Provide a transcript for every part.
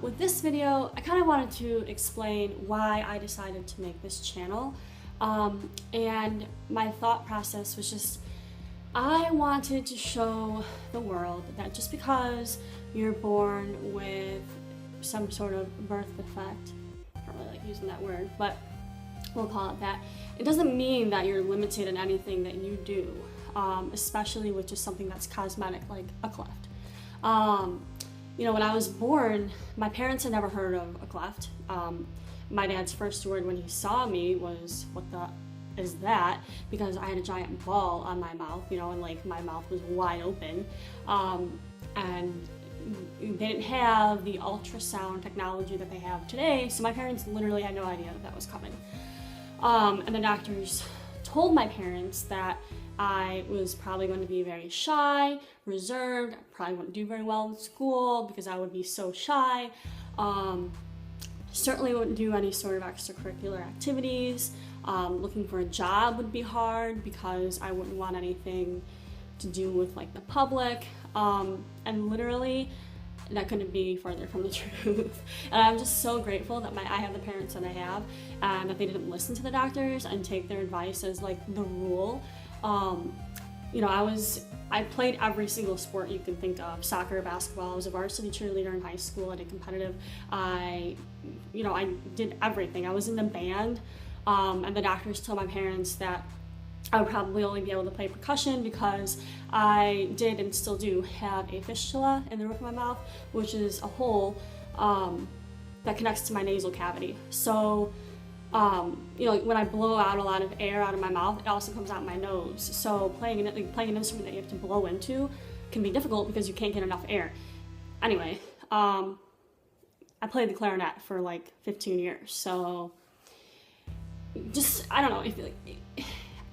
With this video, I kind of wanted to explain why I decided to make this channel. And my thought process was just, I wanted to show the world that just because you're born with some sort of birth defect, I don't really like using that word, but we'll call it that, it doesn't mean that you're limited in anything that you do, especially with just something that's cosmetic like a cleft. When I was born, my parents had never heard of a cleft. My dad's first word when he saw me was, "What the is that?" Because I had a giant ball on my mouth, and like my mouth was wide open. And they didn't have the ultrasound technology that they have today, so my parents literally had no idea that was coming. And the doctors told my parents that I was probably going to be very shy, reserved, probably wouldn't do very well in school because I would be so shy. Certainly wouldn't do any sort of extracurricular activities. Looking for a job would be hard because I wouldn't want anything to do with like the public. And literally, that couldn't be further from the truth. And I'm just so grateful that I have the parents that I have, and that they didn't listen to the doctors and take their advice as like the rule. I played every single sport you can think of: soccer, basketball. I was a varsity cheerleader in high school. I did competitive. I did everything. I was in the band, and the doctors told my parents that I would probably only be able to play percussion because I did and still do have a fistula in the roof of my mouth, which is a hole that connects to my nasal cavity. So, when I blow out a lot of air out of my mouth, it also comes out my nose. So playing an instrument that you have to blow into can be difficult because you can't get enough air. Anyway, I played the clarinet for like 15 years. So I don't know,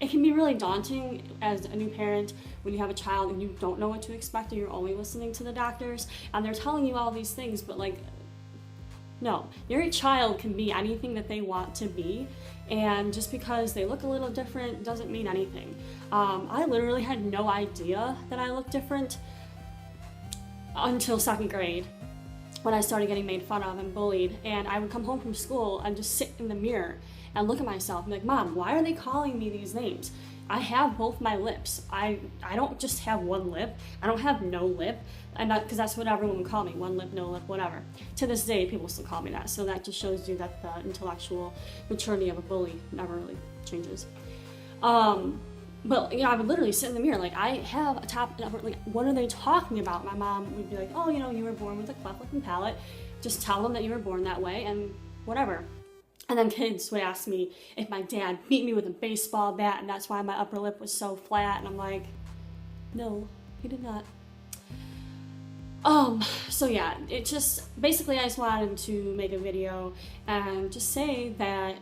it can be really daunting as a new parent when you have a child and you don't know what to expect and you're only listening to the doctors and they're telling you all these things, but no, your child can be anything that they want to be, and just because they look a little different doesn't mean anything. I literally had no idea that I looked different until second grade, when I started getting made fun of and bullied, and I would come home from school and just sit in the mirror and look at myself and be like, "Mom, why are they calling me these names? I have both my lips. I don't just have one lip. I don't have no lip." And because that's what everyone would call me: one lip, no lip, whatever. To this day, people still call me that. So that just shows you that the intellectual maturity of a bully never really changes. But I would literally sit in the mirror like, I have a top and upper, like, what are they talking about? My mom would be like, "Oh, you were born with a cleft lip and palate. Just tell them that you were born that way and whatever." And then kids would ask me if my dad beat me with a baseball bat and that's why my upper lip was so flat, and I'm like, no, he did not. So yeah, it just, basically I just wanted to make a video and just say that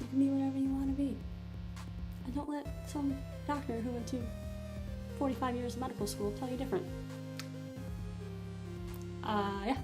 you can be whatever you want to be. And don't let some doctor who went to 45 years of medical school tell you different. Yeah.